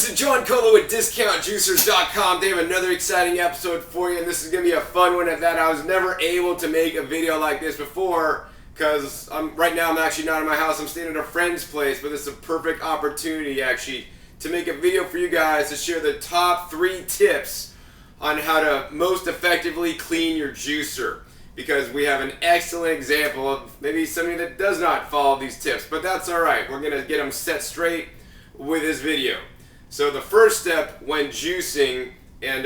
This is John Colo with DiscountJuicers.com. They have another exciting episode for you, and this is going to be a fun one at that. I was never able to make a video like this before because right now I'm actually not in my house. I'm staying at a friend's place, but this is a perfect opportunity actually to make a video for you guys to share the top 3 tips on how to most effectively clean your juicer, because we have an excellent example of maybe somebody that does not follow these tips, but that's alright. We're going to get them set straight with this video. So the first step when juicing and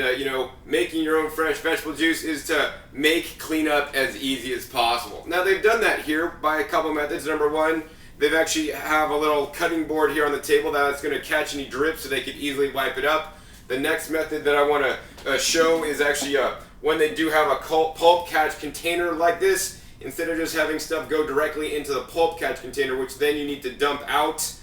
making your own fresh vegetable juice is to make cleanup as easy as possible. Now they've done that here by a couple methods. Number one, they've actually have a little cutting board here on the table that's going to catch any drips so they can easily wipe it up. The next method that I want to show is actually when they do have a pulp catch container like this, instead of just having stuff go directly into the pulp catch container, which then you need to dump out,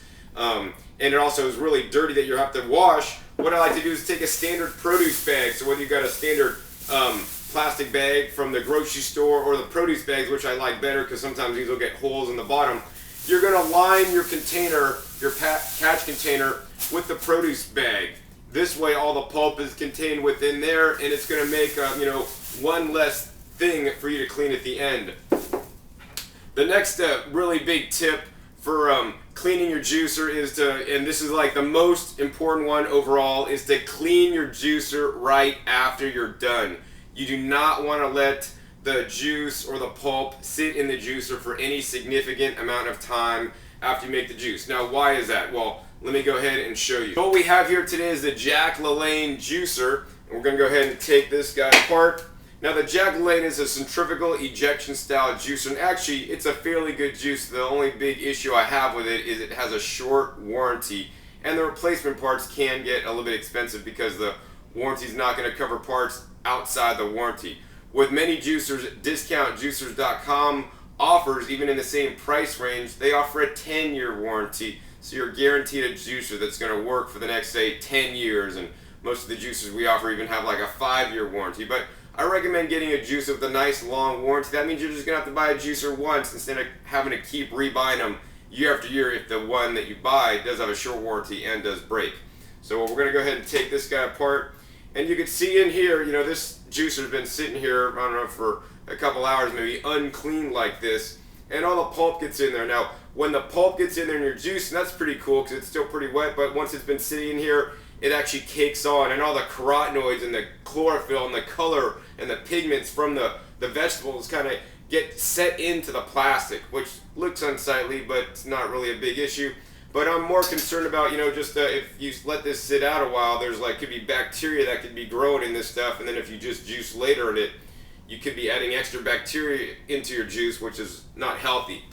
and it also is really dirty that you have to wash. What I like to do is take a standard produce bag. So whether you got a standard plastic bag from the grocery store or the produce bags, which I like better because sometimes these will get holes in the bottom, you're going to line your container, your catch container, with the produce bag. This way all the pulp is contained within there, and it's going to make one less thing for you to clean at the end. The next really big tip for cleaning your juicer is to, and this is like the most important one overall, is to clean your juicer right after you're done. You do not want to let the juice or the pulp sit in the juicer for any significant amount of time after you make the juice. Now why is that? Well, let me go ahead and show you. So what we have here today is the Jack LaLanne juicer, and we're going to go ahead and take this guy apart. Now the Jack LaLanne is a centrifugal ejection style juicer, and actually it's a fairly good juice. The only big issue I have with it is it has a short warranty, and the replacement parts can get a little bit expensive because the warranty is not going to cover parts outside the warranty. With many juicers, DiscountJuicers.com offers, even in the same price range, they offer a 10-year warranty, so you're guaranteed a juicer that's going to work for the next, say, 10 years, and most of the juicers we offer even have like a 5-year warranty. But I recommend getting a juicer with a nice long warranty. That means you're just going to have to buy a juicer once instead of having to keep rebuying them year after year if the one that you buy does have a short warranty and does break. So we're going to go ahead and take this guy apart. And you can see in here, this juicer's been sitting here, I don't know, for a couple hours, maybe unclean like this. And all the pulp gets in there. Now, when the pulp gets in there in your juice, and that's pretty cool because it's still pretty wet, but once it's been sitting in here, it actually cakes on, and all the carotenoids and the chlorophyll and the color and the pigments from the vegetables kind of get set into the plastic, which looks unsightly, but it's not really a big issue. But I'm more concerned about, just if you let this sit out a while, there's could be bacteria that could be growing in this stuff, and then if you just juice later in it, you could be adding extra bacteria into your juice, which is not healthy.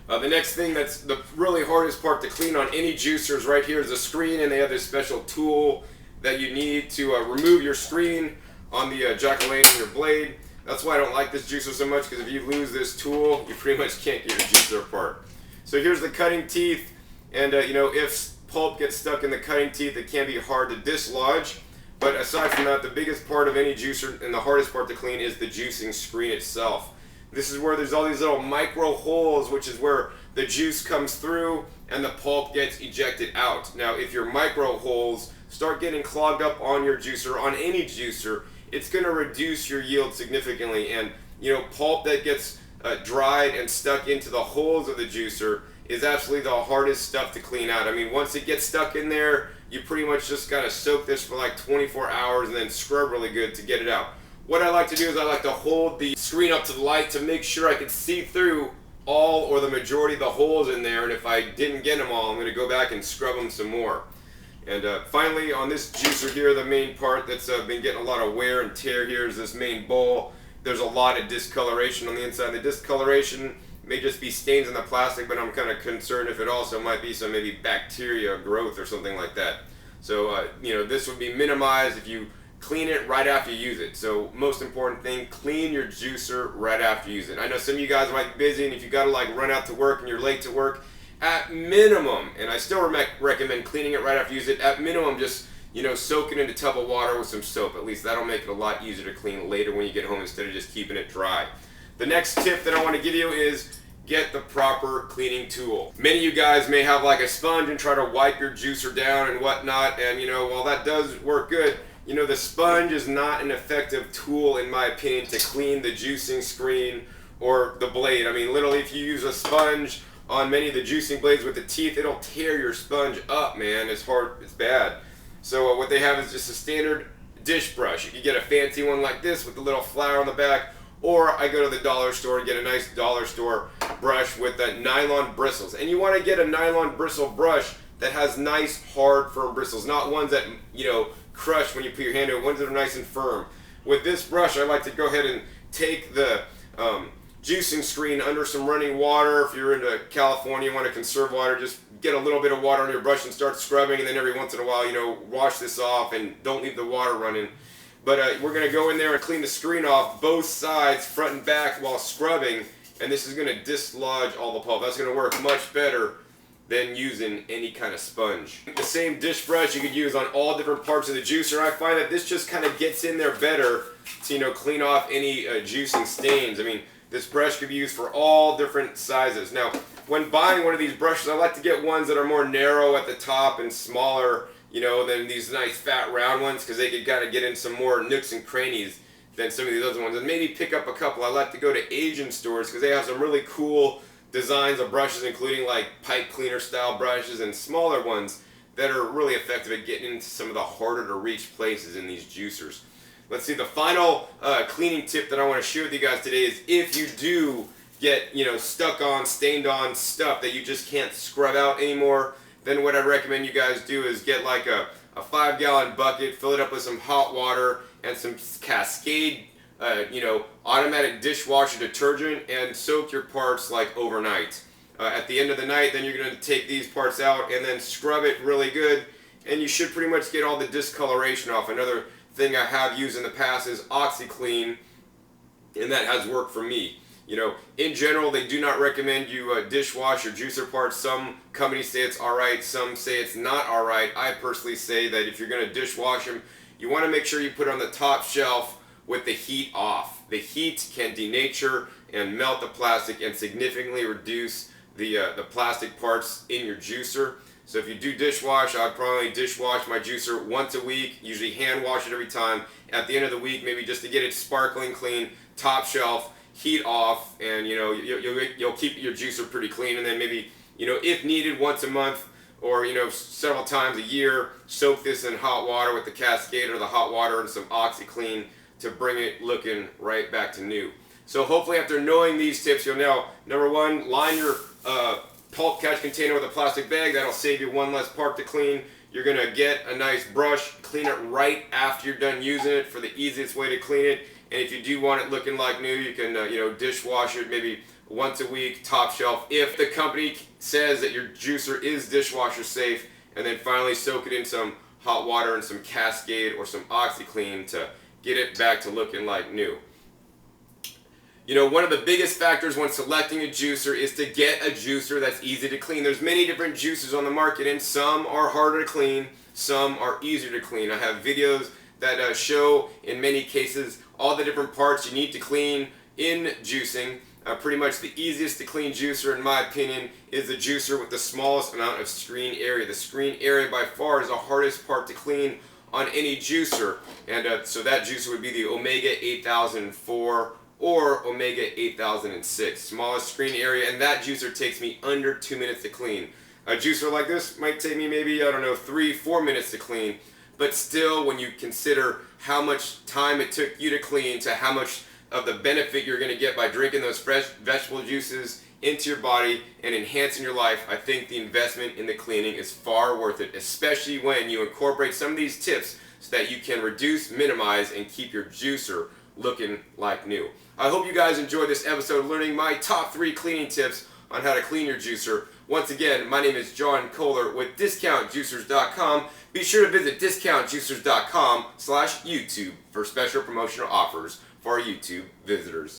The next thing that's the really hardest part to clean on any juicer is right here is the screen, and they have this special tool that you need to remove your screen on the Jack LaLanne in your blade. That's why I don't like this juicer so much, because if you lose this tool, you pretty much can't get your juicer apart. So here's the cutting teeth, and if pulp gets stuck in the cutting teeth, it can be hard to dislodge. But aside from that, the biggest part of any juicer and the hardest part to clean is the juicing screen itself. This is where there's all these little micro holes, which is where the juice comes through and the pulp gets ejected out. Now, if your micro holes start getting clogged up on your juicer, on any juicer, it's going to reduce your yield significantly. And pulp that gets dried and stuck into the holes of the juicer is absolutely the hardest stuff to clean out. I mean, once it gets stuck in there, you pretty much just got to soak this for like 24 hours and then scrub really good to get it out. What I like to do is I like to hold the screen up to the light to make sure I can see through all or the majority of the holes in there, and if I didn't get them all, I'm going to go back and scrub them some more. And finally, on this juicer here, the main part that's been getting a lot of wear and tear here is this main bowl. There's a lot of discoloration on the inside. The discoloration may just be stains in the plastic, but I'm kind of concerned if it also might be some maybe bacteria growth or something like that. So this would be minimized if you clean it right after you use it. So most important thing, clean your juicer right after you use it. I know some of you guys might be busy, and if you got to run out to work and you're late to work, at minimum, and I still recommend cleaning it right after you use it, at minimum just soak it in a tub of water with some soap. At least that'll make it a lot easier to clean later when you get home instead of just keeping it dry. The next tip that I want to give you is get the proper cleaning tool. Many of you guys may have like a sponge and try to wipe your juicer down and whatnot, and while that does work good, the sponge is not an effective tool in my opinion to clean the juicing screen or the blade. I mean, literally, if you use a sponge on many of the juicing blades with the teeth, it'll tear your sponge up, man. It's hard, it's bad. So what they have is just a standard dish brush. You can get a fancy one like this with a little flower on the back, or I go to the dollar store and get a nice dollar store brush with the nylon bristles. And you want to get a nylon bristle brush that has nice, hard, firm bristles, not ones that, crush when you put your hand to it, ones that are nice and firm. With this brush, I like to go ahead and take the juicing screen under some running water. If you're into California, you want to conserve water, just get a little bit of water on your brush and start scrubbing, and then every once in a while, wash this off and don't leave the water running. But we're going to go in there and clean the screen off both sides, front and back, while scrubbing, and this is going to dislodge all the pulp. That's going to work much better than using any kind of sponge. The same dish brush you could use on all different parts of the juicer. I find that this just kind of gets in there better to clean off any juicing stains. I mean, this brush could be used for all different sizes. Now, when buying one of these brushes, I like to get ones that are more narrow at the top and smaller, than these nice fat round ones, because they could kind of get in some more nooks and crannies than some of these other ones. And maybe pick up a couple. I like to go to Asian stores because they have some really cool designs of brushes, including like pipe cleaner style brushes and smaller ones that are really effective at getting into some of the harder to reach places in these juicers. Let's see, the final cleaning tip that I want to share with you guys today is if you do get stuck on, stained on stuff that you just can't scrub out anymore, then what I recommend you guys do is get like a 5-gallon bucket, fill it up with some hot water and some Cascade automatic dishwasher detergent, and soak your parts like overnight. At the end of the night, then you're going to take these parts out and then scrub it really good, and you should pretty much get all the discoloration off. Another thing I have used in the past is OxyClean, and that has worked for me. In general, they do not recommend you dishwash your juicer parts. Some companies say it's alright, some say it's not alright. I personally say that if you're going to dishwash them, you want to make sure you put it on the top shelf with the heat off. The heat can denature and melt the plastic and significantly reduce the plastic parts in your juicer. So if you do dishwash, I'd probably dishwash my juicer once a week, usually hand wash it every time. At the end of the week, maybe just to get it sparkling clean, top shelf, heat off, and you'll keep your juicer pretty clean. And then maybe if needed, once a month or several times a year, soak this in hot water with the Cascade or the hot water and some OxyClean to bring it looking right back to new. So hopefully after knowing these tips, you'll now, number one, line your pulp catch container with a plastic bag. That'll save you one less part to clean. You're going to get a nice brush, clean it right after you're done using it for the easiest way to clean it. And if you do want it looking like new, you can dishwash it maybe once a week, top shelf, if the company says that your juicer is dishwasher safe. And then finally soak it in some hot water and some Cascade or some OxyClean to get it back to looking like new. One of the biggest factors when selecting a juicer is to get a juicer that's easy to clean. There's many different juicers on the market, and some are harder to clean, some are easier to clean. I have videos that show, in many cases, all the different parts you need to clean in juicing. Pretty much the easiest to clean juicer, in my opinion, is the juicer with the smallest amount of screen area. The screen area by far is the hardest part to clean on any juicer, and so that juicer would be the Omega 8004 or Omega 8006. Smallest screen area, and that juicer takes me under 2 minutes to clean. A juicer like this might take me maybe, 3-4 minutes to clean, but still, when you consider how much time it took you to clean to how much of the benefit you're going to get by drinking those fresh vegetable juices into your body and enhancing your life, I think the investment in the cleaning is far worth it, especially when you incorporate some of these tips so that you can reduce, minimize, and keep your juicer looking like new. I hope you guys enjoyed this episode learning my top 3 cleaning tips on how to clean your juicer. Once again, my name is John Kohler with DiscountJuicers.com. Be sure to visit DiscountJuicers.com/YouTube for special promotional offers for our YouTube visitors.